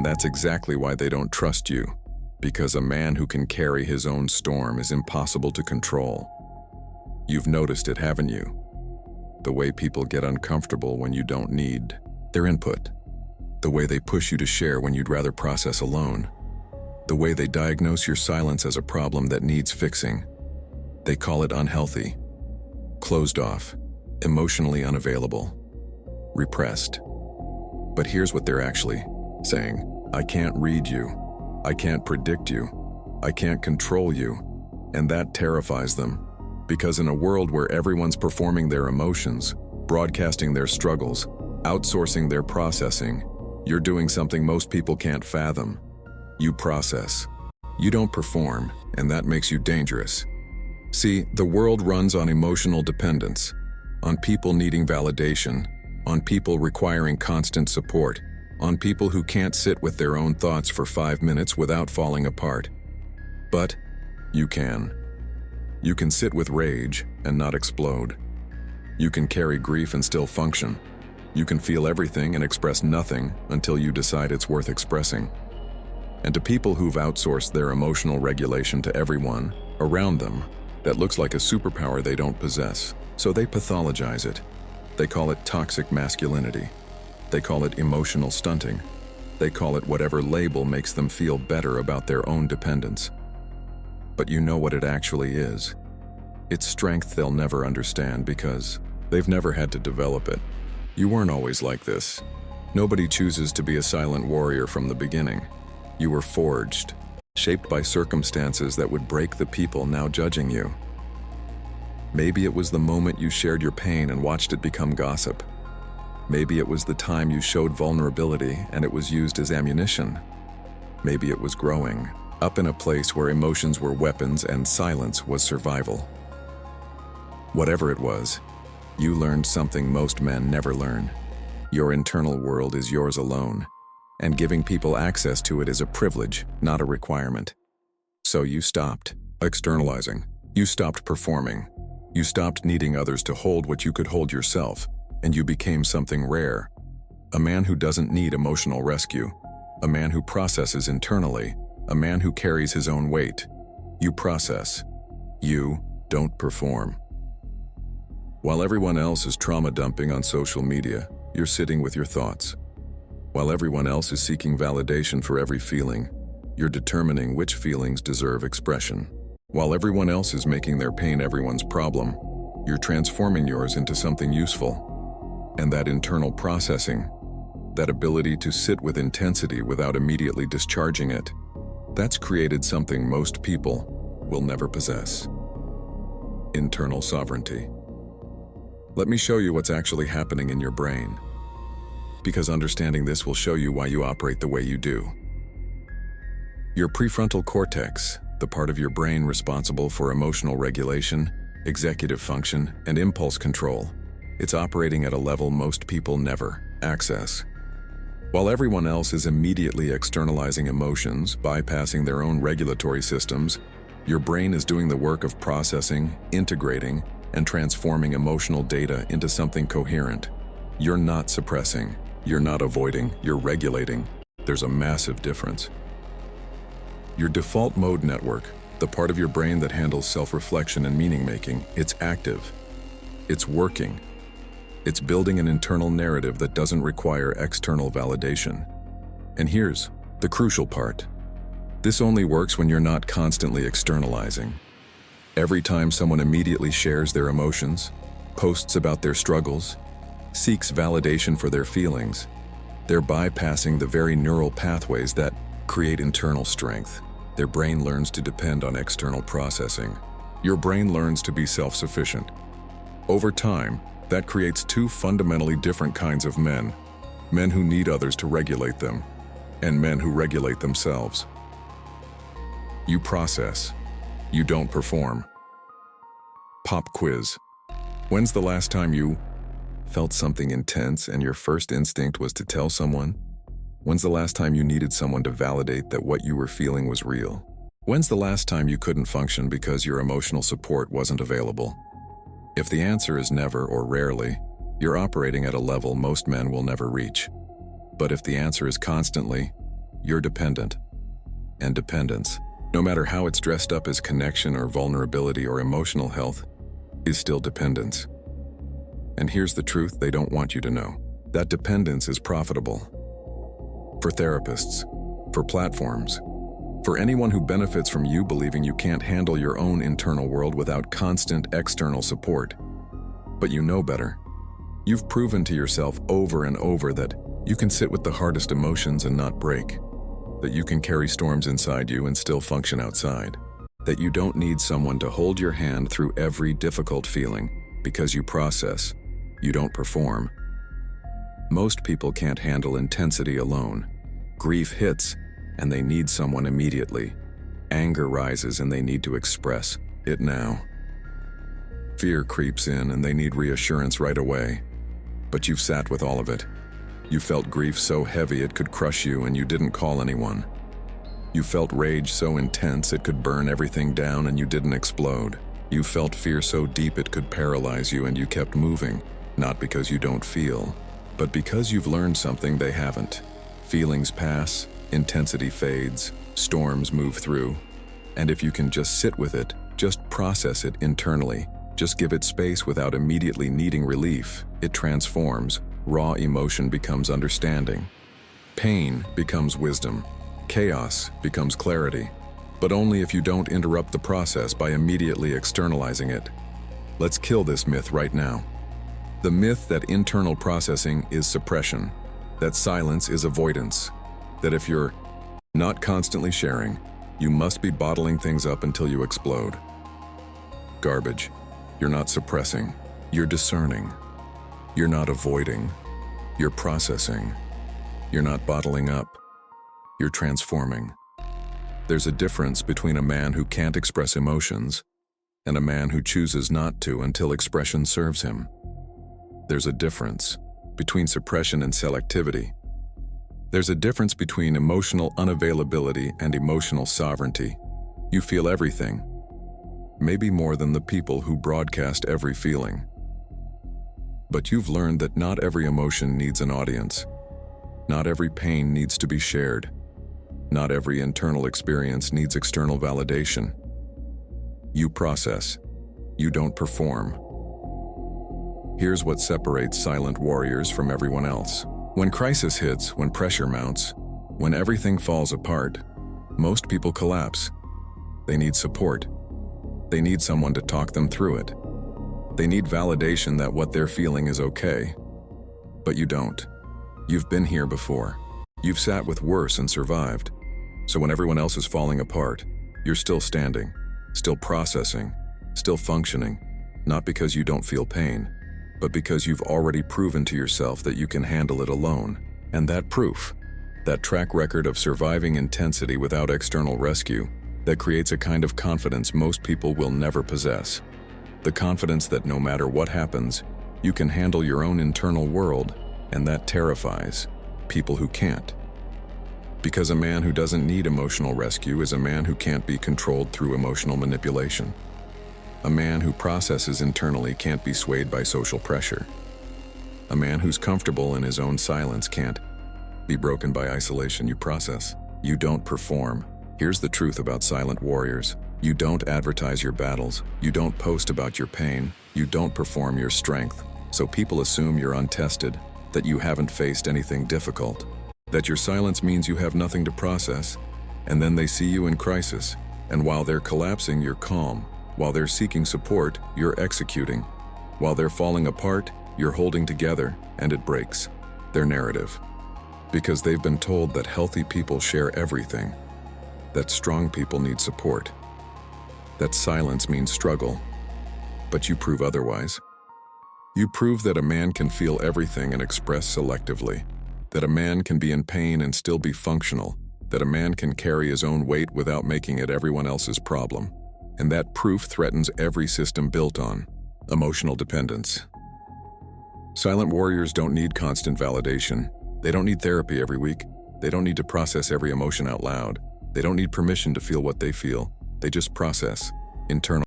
that's exactly why they don't trust you. Because a man who can carry his own storm is impossible to control. You've noticed it, haven't you? The way people get uncomfortable when you don't need their input. The way they push you to share when you'd rather process alone. The way they diagnose your silence as a problem that needs fixing. They call it unhealthy, closed off, emotionally unavailable, repressed. But here's what they're actually saying. I can't read you. I can't predict you. I can't control you. And that terrifies them. Because in a world where everyone's performing their emotions, broadcasting their struggles, outsourcing their processing, you're doing something most people can't fathom. You process. You don't perform, and that makes you dangerous. See, the world runs on emotional dependence, on people needing validation, on people requiring constant support, on people who can't sit with their own thoughts for 5 minutes without falling apart. But you can. You can sit with rage and not explode. You can carry grief and still function. You can feel everything and express nothing until you decide it's worth expressing. And to people who've outsourced their emotional regulation to everyone around them, that looks like a superpower they don't possess. So they pathologize it. They call it toxic masculinity. They call it emotional stunting. They call it whatever label makes them feel better about their own dependence. But you know what it actually is. It's strength they'll never understand because they've never had to develop it. You weren't always like this. Nobody chooses to be a silent warrior from the beginning. You were forged, shaped by circumstances that would break the people now judging you. Maybe it was the moment you shared your pain and watched it become gossip. Maybe it was the time you showed vulnerability and it was used as ammunition. Maybe it was growing up in a place where emotions were weapons and silence was survival. Whatever it was, you learned something most men never learn. Your internal world is yours alone, and giving people access to it is a privilege, not a requirement. So you stopped externalizing. You stopped performing. You stopped needing others to hold what you could hold yourself, and you became something rare. A man who doesn't need emotional rescue. A man who processes internally. A man who carries his own weight. You process. You don't perform. While everyone else is trauma dumping on social media, you're sitting with your thoughts. While everyone else is seeking validation for every feeling, you're determining which feelings deserve expression. While everyone else is making their pain everyone's problem, you're transforming yours into something useful. And that internal processing, that ability to sit with intensity without immediately discharging it, that's created something most people will never possess. Internal sovereignty. Let me show you what's actually happening in your brain. Because understanding this will show you why you operate the way you do. Your prefrontal cortex, the part of your brain responsible for emotional regulation, executive function, and impulse control, it's operating at a level most people never access. While everyone else is immediately externalizing emotions, bypassing their own regulatory systems, your brain is doing the work of processing, integrating, and transforming emotional data into something coherent. You're not suppressing, you're not avoiding, you're regulating. There's a massive difference. Your default mode network, the part of your brain that handles self-reflection and meaning-making, it's active. It's working. It's building an internal narrative that doesn't require external validation. And here's the crucial part. This only works when you're not constantly externalizing. Every time someone immediately shares their emotions, posts about their struggles, seeks validation for their feelings, they're bypassing the very neural pathways that create internal strength. Their brain learns to depend on external processing. Your brain learns to be self-sufficient. Over time, that creates two fundamentally different kinds of men. Men who need others to regulate them, and men who regulate themselves. You process. You don't perform. Pop quiz. When's the last time you felt something intense and your first instinct was to tell someone? When's the last time you needed someone to validate that what you were feeling was real? When's the last time you couldn't function because your emotional support wasn't available? If the answer is never or rarely, you're operating at a level most men will never reach. But if the answer is constantly, You're dependent. And dependence, no matter how it's dressed up as connection or vulnerability or emotional health, is still dependence. And here's the truth they don't want you to know. That dependence is profitable. For therapists, for platforms, for anyone who benefits from you believing you can't handle your own internal world without constant external support. But you know better. You've proven to yourself over and over that you can sit with the hardest emotions and not break, that you can carry storms inside you and still function outside, that you don't need someone to hold your hand through every difficult feeling because you process, you don't perform. Most people can't handle intensity alone. Grief hits, and they need someone immediately. Anger rises, and they need to express it now. Fear creeps in, and they need reassurance right away. But you've sat with all of it. You felt grief so heavy it could crush you, and you didn't call anyone. You felt rage so intense it could burn everything down, and you didn't explode. You felt fear so deep it could paralyze you, and you kept moving, not because you don't feel, but because you've learned something they haven't. Feelings pass, intensity fades, storms move through, and if you can just sit with it, just process it internally, just give it space without immediately needing relief, it transforms. Raw emotion becomes understanding. Pain becomes wisdom. Chaos becomes clarity. But only if you don't interrupt the process by immediately externalizing it. Let's kill this myth right now. The myth that internal processing is suppression, that silence is avoidance, that if you're not constantly sharing, you must be bottling things up until you explode. Garbage. You're not suppressing. You're discerning. You're not avoiding. You're processing. You're not bottling up. You're transforming. There's a difference between a man who can't express emotions and a man who chooses not to until expression serves him. There's a difference between suppression and selectivity. There's a difference between emotional unavailability and emotional sovereignty. You feel everything, maybe more than the people who broadcast every feeling. But you've learned that not every emotion needs an audience. Not every pain needs to be shared. Not every internal experience needs external validation. You process. You don't perform. Here's what separates silent warriors from everyone else. When crisis hits, when pressure mounts, when everything falls apart, most people collapse. They need support. They need someone to talk them through it. They need validation that what they're feeling is okay. But you don't. You've been here before. You've sat with worse and survived. So when everyone else is falling apart, you're still standing, still processing, still functioning, not because you don't feel pain, but because you've already proven to yourself that you can handle it alone. And that proof, that track record of surviving intensity without external rescue, that creates a kind of confidence most people will never possess. The confidence that no matter what happens, you can handle your own internal world, and that terrifies people who can't. Because a man who doesn't need emotional rescue is a man who can't be controlled through emotional manipulation. A man who processes internally can't be swayed by social pressure. A man who's comfortable in his own silence can't be broken by isolation. You process. You don't perform. Here's the truth about silent warriors. You don't advertise your battles. You don't post about your pain. You don't perform your strength. So people assume you're untested, that you haven't faced anything difficult, that your silence means you have nothing to process, and then they see you in crisis, and while they're collapsing, you're calm. While they're seeking support, you're executing. While they're falling apart, you're holding together, and it breaks their narrative. Because they've been told that healthy people share everything, that strong people need support, that silence means struggle. But you prove otherwise. You prove that a man can feel everything and express selectively, that a man can be in pain and still be functional, that a man can carry his own weight without making it everyone else's problem. And that proof threatens every system built on emotional dependence. Silent warriors don't need constant validation. They don't need therapy every week. They don't need to process every emotion out loud. They don't need permission to feel what they feel. They just process internal.